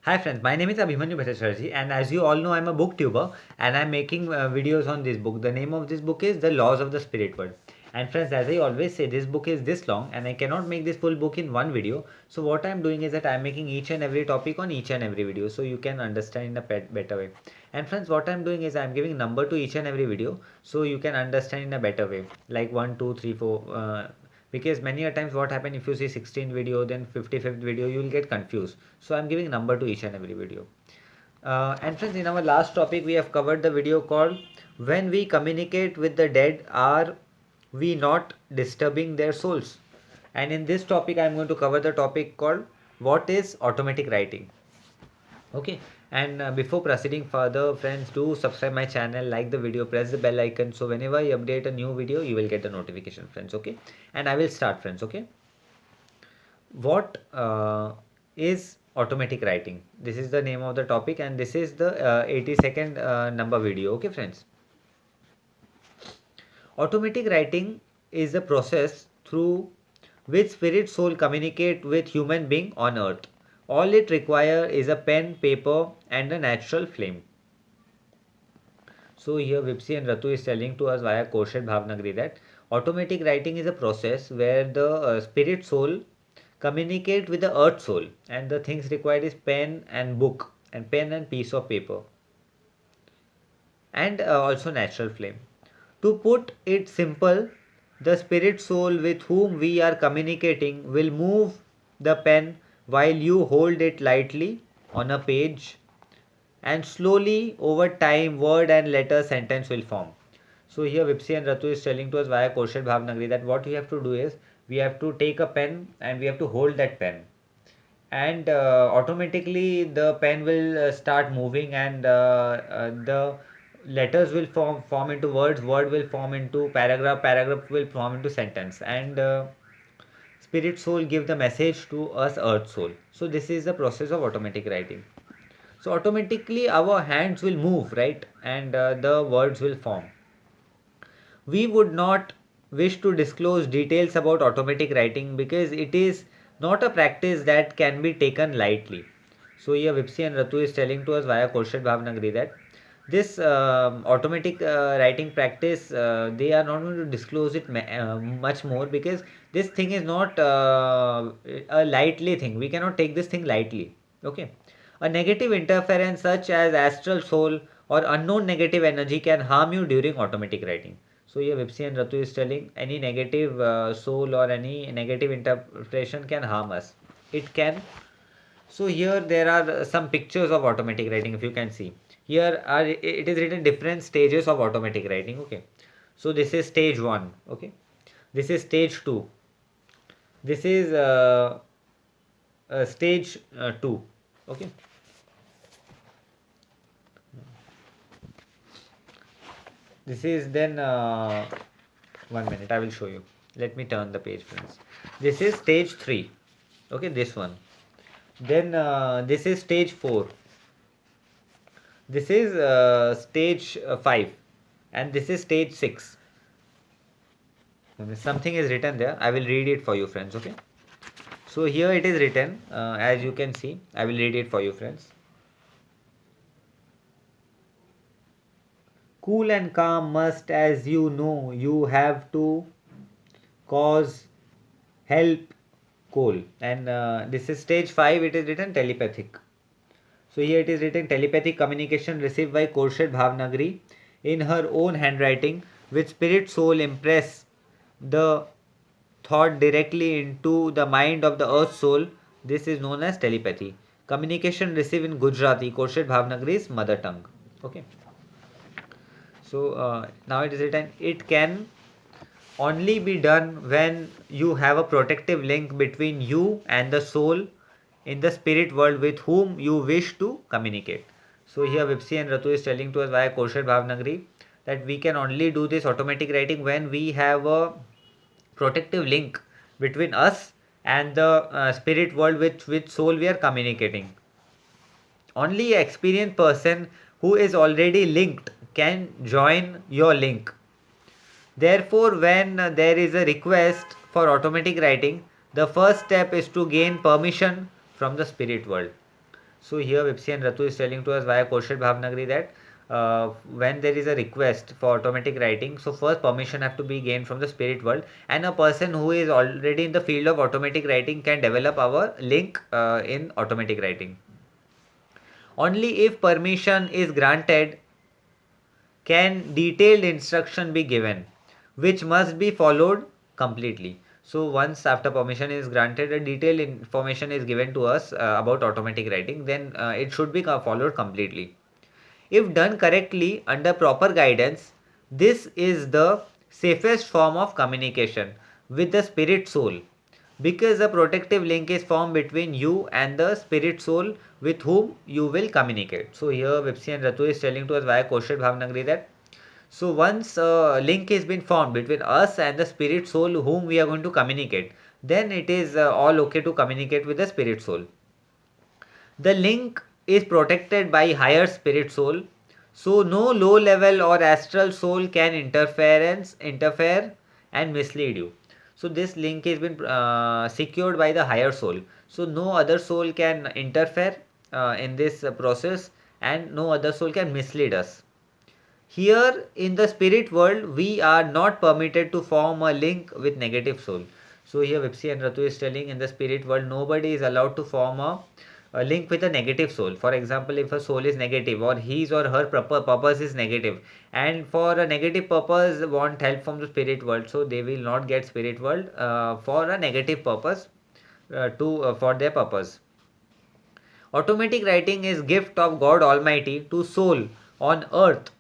Hi friends, my name is Abhimanyu Bhattacharjee and as you all know I'm a booktuber and I'm making videos on this book. The name of this book is The Laws of the Spirit World. And friends, as I always say, this book is this long and I cannot make this full book in one video. So what I'm doing is that I'm making each and every topic on each and every video so you can understand in a better way. And friends, what I'm doing is I'm giving number to each and every video so you can understand in a better way. Like 1, 2, 3, 4. Because many a times what happen if you see 16 video then 55th video you will get confused, so I'm giving number to each and every video. And friends, in our last topic we have covered the video called when we communicate with the dead, are we not disturbing their souls? And in this topic I'm going to cover the topic called what is automatic writing. Okay, and before proceeding further, friends, do subscribe my channel, like the video, press the bell icon, so whenever I update a new video you will get the notification, friends. Okay, and I will start, friends. Okay, what is automatic writing? This is the name of the topic and this is the 80-second number video. Okay, friends, automatic writing is a process through which spirit soul communicate with human being on earth. All it require is a pen, paper and a natural flame. So here Vipsi and Ratu is telling to us via Koshet Bhavnagri that automatic writing is a process where the spirit soul communicate with the earth soul, and the things required is pen and book and pen and piece of paper and also natural flame. To put it simple, the spirit soul with whom we are communicating will move the pen while you hold it lightly on a page, and slowly over time word and letter sentence will form. So here Vipsi and Ratu is telling to us via Koshet Bhavnagri that what we have to do is we have to take a pen and we have to hold that pen, and automatically the pen will start moving, and the letters will form into words, word will form into paragraph, paragraph will form into sentence, and spirit soul give the message to us earth soul. So this is the process of automatic writing. So automatically our hands will move, right, and the words will form. We would not wish to disclose details about automatic writing because it is not a practice that can be taken lightly. So here Vipsi and Ratu is telling to us via Koshet Bhavnagri that this automatic writing practice, they are not going to disclose it much more because this thing is not a lightly thing. We cannot take this thing lightly. Okay. A negative interference such as astral soul or unknown negative energy can harm you during automatic writing. So here Vipsi and Ratu is telling any negative soul or any negative interpretation can harm us. It can. So here there are some pictures of automatic writing, if you can see. Here are it is written different stages of automatic writing. Okay. So this is stage 1. Okay. This is stage 2. This is stage 2. Okay. This is then 1 minute I will show you. Let me turn the page, friends. This is stage 3. Okay, this one. Then this is stage 4. This is stage 5, and this is stage 6. Something is written there. I will read it for you, friends. Okay. So here it is written, as you can see. I will read it for you, friends. Cool and calm must, as you know, you have to cause help coal. And this is stage 5. It is written telepathic. So here it is written telepathic communication received by Korshed Bhavnagri in her own handwriting, with spirit soul impress the thought directly into the mind of the earth soul. This is known as telepathy. Communication received in Gujarati, Korshed Bhavnagri's mother tongue. Okay. So now it is written, it can only be done when you have a protective link between you and the soul in the spirit world with whom you wish to communicate. So here Vipsi and Ratu is telling to us via Kosher Bhavnagri that we can only do this automatic writing when we have a protective link between us and the spirit world with which soul we are communicating. Only an experienced person who is already linked can join your link. Therefore, when there is a request for automatic writing, the first step is to gain permission from the spirit world. So here Vipsi and Ratu is telling to us via Kaushal Bhavnagari that when there is a request for automatic writing, so first permission have to be gained from the spirit world, and a person who is already in the field of automatic writing can develop our link in automatic writing. Only if permission is granted can detailed instruction be given, which must be followed completely. So once after permission is granted, a detailed information is given to us about automatic writing, then it should be followed completely. If done correctly under proper guidance, this is the safest form of communication with the spirit soul, because a protective link is formed between you and the spirit soul with whom you will communicate. So here Vipsi and Ratu is telling to us via Kaushal Bhavnagari that so once a link has been formed between us and the spirit soul whom we are going to communicate, then it is all okay to communicate with the spirit soul. The link is protected by higher spirit soul, so no low level or astral soul can interfere and mislead you. So this link has been secured by the higher soul, so no other soul can interfere in this process, and no other soul can mislead us. Here in the spirit world, we are not permitted to form a link with negative soul. So here Vipsi and Ratu is telling, in the spirit world, nobody is allowed to form a link with a negative soul. For example, if a soul is negative or his or her purpose is negative, and for a negative purpose want help from the spirit world, so they will not get spirit world for a negative purpose to for their purpose. Automatic writing is gift of God Almighty to soul on earth,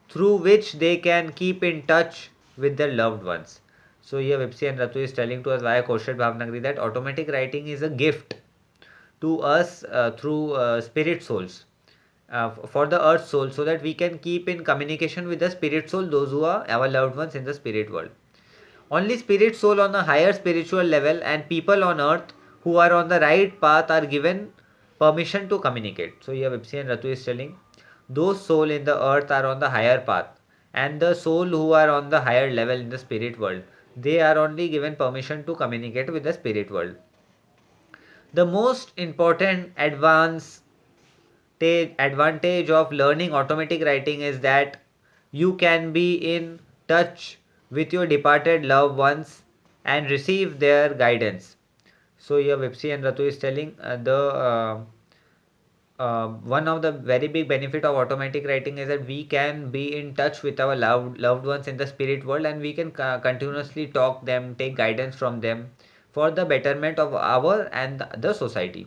through which they can keep in touch with their loved ones. So here Vipsi and Ratu is telling to us via Kaushal Bhavnagari that automatic writing is a gift to us through spirit souls, for the earth soul, so that we can keep in communication with the spirit soul, those who are our loved ones in the spirit world. Only spirit soul on a higher spiritual level and people on earth who are on the right path are given permission to communicate. So here Vipsi and Ratu is telling those soul in the earth are on the higher path, and the soul who are on the higher level in the spirit world, they are only given permission to communicate with the spirit world. The most important advantage of learning automatic writing is that you can be in touch with your departed loved ones and receive their guidance. So here Vipsi and Ratu is telling the one of the very big benefit of automatic writing is that we can be in touch with our loved ones in the spirit world, and we can continuously talk them, take guidance from them for the betterment of our and the society,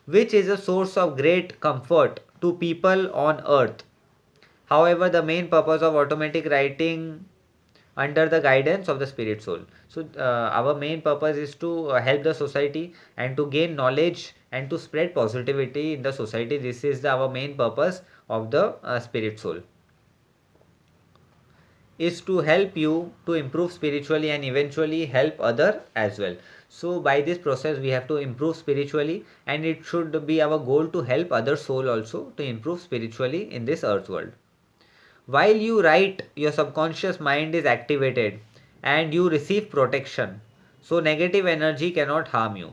which is a source of great comfort to people on earth. However, the main purpose of automatic writing under the guidance of the spirit soul. So, our main purpose is to help the society and to gain knowledge and to spread positivity in the society. This is our main purpose of the spirit soul, is to help you to improve spiritually and eventually help other as well. So by this process we have to improve spiritually, and it should be our goal to help other soul also to improve spiritually in this earth world. While you write, your subconscious mind is activated and you receive protection, so negative energy cannot harm you.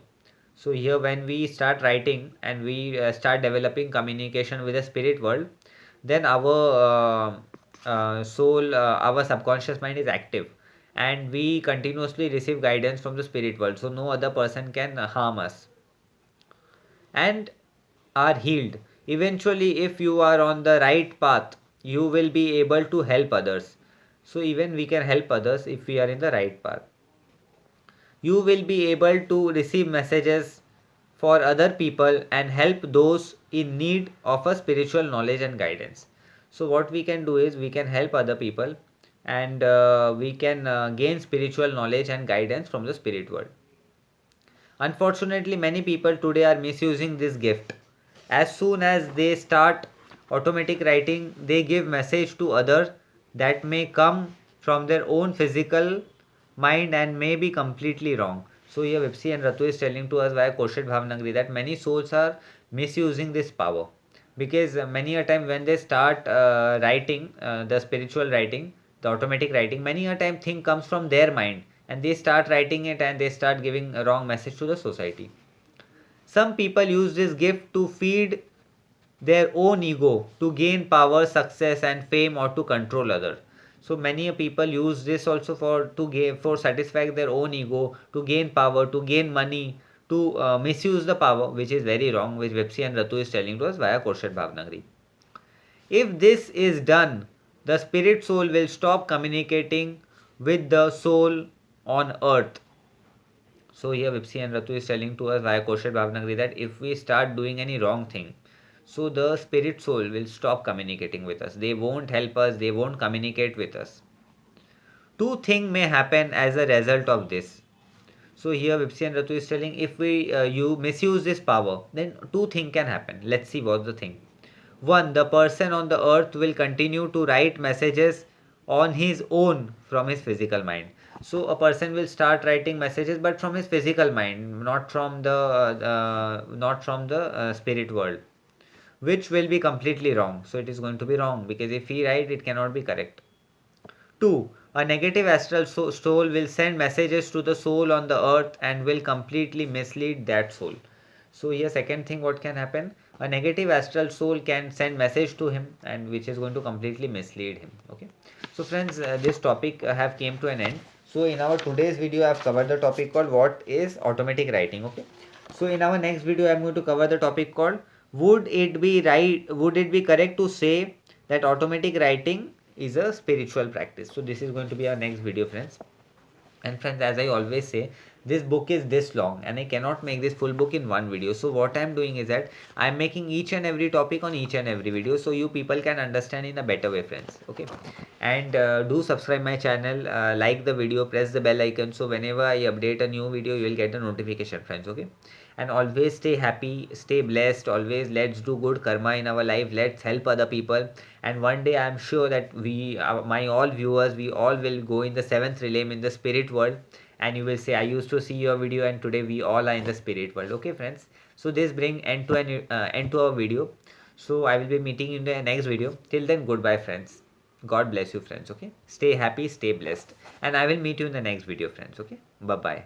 So here when we start writing and we start developing communication with the spirit world, then our soul, our subconscious mind is active, and we continuously receive guidance from the spirit world, so no other person can harm us, and are healed. Eventually, if you are on the right path, you will be able to help others. So even we can help others if we are in the right path. You will be able to receive messages for other people and help those in need of a spiritual knowledge and guidance. So what we can do is we can help other people, and we can gain spiritual knowledge and guidance from the spirit world. Unfortunately, many people today are misusing this gift. As soon as they start automatic writing, they give message to others that may come from their own physical mind and may be completely wrong. So here Vipsi and Ratu is telling to us via Kaushal Bhavnagari that many souls are misusing this power, because many a time when they start writing the spiritual writing, the automatic writing, many a time thing comes from their mind and they start writing it and they start giving a wrong message to the society. Some people use this gift to feed their own ego, to gain power, success and fame, or to control others. So many people use this also for satisfy their own ego, to gain power, to gain money, to misuse the power, which is very wrong, which Vipsi and Ratu is telling to us via Korshed Bhavnagari. If this is done, the spirit soul will stop communicating with the soul on earth. So here Vipsi and Ratu is telling to us via Korshed Bhavnagari that if we start doing any wrong thing, so the spirit soul will stop communicating with us. They won't help us, they won't communicate with us. Two things may happen as a result of this. So here Vipsi and Ratu is telling if you misuse this power, then two things can happen. Let's see what's the thing. One, the person on the earth will continue to write messages on his own from his physical mind. So a person will start writing messages, but from his physical mind, not from the spirit world, which will be completely wrong. So it is going to be wrong because if he write, it cannot be correct. 2. A negative astral soul will send messages to the soul on the earth and will completely mislead that soul. So here second thing what can happen, a negative astral soul can send message to him and which is going to completely mislead him. Okay. So friends, this topic have came to an end. So in our today's video I have covered the topic called what is automatic writing. Okay. So in our next video I am going to cover the topic called would it be correct to say that automatic writing is a spiritual practice. So this is going to be our next video, friends. And friends, as I always say, this book is this long and I cannot make this full book in one video. So what I am doing is that I am making each and every topic on each and every video so you people can understand in a better way, friends. Okay. And do subscribe my channel, like the video, press the bell icon so whenever I update a new video you will get a notification, friends. Okay. And always stay happy, stay blessed, always let's do good karma in our life, let's help other people, and one day I am sure that my all viewers, we all will go in the seventh realm in the spirit world, and you will say I used to see your video and today we all are in the spirit world. Okay friends, so this bring end to our video. So I will be meeting you in the next video. Till then, goodbye friends. God bless you friends. Okay, stay happy, stay blessed, and I will meet you in the next video, friends. Okay, bye bye.